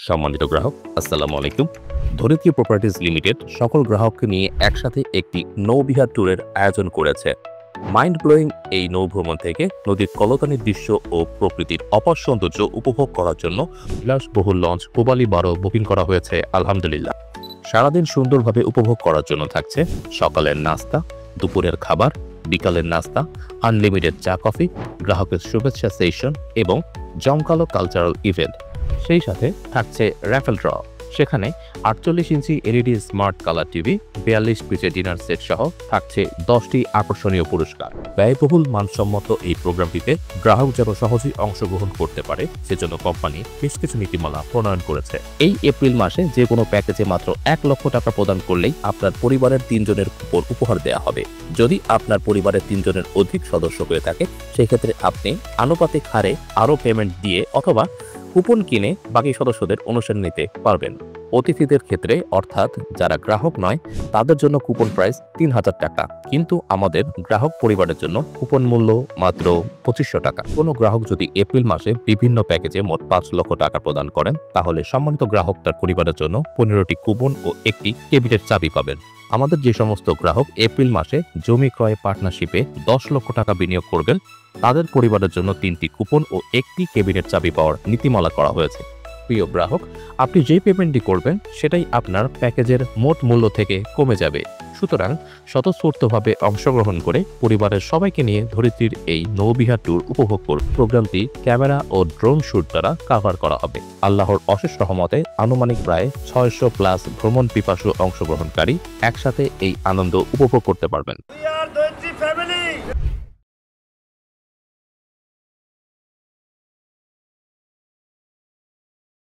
সম্মানিত গ্রাহক, আসসালামু আলাইকুম। ধরিত্রী প্রপার্টিজ লিমিটেড সকল গ্রাহককে নিয়ে একসাথে একটি নৌবিহার ট্যুরের আয়োজন করেছে। মাইন্ড ব্লোয়িং এই নৌ ভ্রমণ থেকে নদীর কলতানির দৃশ্য ও প্রকৃতির অপার সৌন্দর্য উপভোগ করার জন্য বিলাসবহুল লঞ্চ পূবালী 12 বুকিং করা হয়েছে। আলহামদুলিল্লাহ, সারাদিন সুন্দরভাবে উপভোগ করার জন্য থাকছে সকালের নাস্তা, দুপুরের খাবার, বিকালের নাস্তা, আনলিমিটেড চা কফি, গ্রাহকের শুভেচ্ছা সেশন এবং জমকালো কালচারাল ইভেন্ট। সেই সাথে থাকছে র্যাফেল ড্র, সেখানে 48 inch LED smart colour TV, 42 পিসের ডিনার সেট সহ থাকছে 10টি আকর্ষণীয় পুরস্কার। ব্যয়বহুল মানসম্মত এই প্রোগ্রামটিতে গ্রাহক যেন সহজেই অংশগ্রহণ করতে পারে, সেজন্য কোম্পানি বেশ কিছু নীতিমালা প্রণয়ন করেছে। এই এপ্রিল মাসে যে কোনো প্যাকেজে মাত্র 1 লক্ষ টাকা প্রদান করলেই আপনার পরিবারের 3 জনের কুপন উপহার দেওয়া হবে। যদি আপনার পরিবারের 3 জনের অধিক সদস্য হয়ে থাকে, সেক্ষেত্রে আপনি আনুপাতিক হারে আরও পেমেন্ট দিয়ে অথবা কুপন কিনে বাকি সদস্যদের অনুসরণ নিতে পারবেন। অতিথিদের ক্ষেত্রে অর্থাৎ যারা গ্রাহক নয়, তাদের জন্য কুপন প্রাইস 3000 টাকা, কিন্তু আমাদের গ্রাহক পরিবারের জন্য কুপন মূল্য মাত্র 2500 টাকা। কোনো গ্রাহক যদি এপ্রিল মাসে বিভিন্ন প্যাকেজে মোট 5 লক্ষ টাকা প্রদান করেন, তাহলে সম্মানিত গ্রাহক তার পরিবারের জন্য 15টি কুপন ও একটি কেবিনেট চাবি পাবেন। আমাদের যে সমস্ত গ্রাহক এপ্রিল মাসে জমি ক্রয় পার্টনারশিপে 10 লক্ষ টাকা বিনিয়োগ করবেন, তাদের পরিবারের জন্য 3টি কুপন ও একটি কেবিনেট চাবি পাওয়ার নীতিমালা করা হয়েছে। প্রিয় গ্রাহক, আপনি যে পেমেন্টটি করবেন সেটাই আপনার প্যাকেজের মোট মূল্য থেকে কমে যাবে। সুতরাং স্বতঃস্ফূর্তভাবে অংশগ্রহণ করে পরিবারের সবাইকে নিয়ে ধরিত্রীর এই নৌবিহার ট্যুর উপভোগ করুন। প্রোগ্রামটি ক্যামেরা ও ড্রোন শুট দ্বারা কভার করা হবে। আল্লাহর অশেষ রহমতে আনুমানিক প্রায় 600+ ভ্রমণ পিপাসু অংশগ্রহণকারী একসাথে এই আনন্দ উপভোগ করতে পারবেন।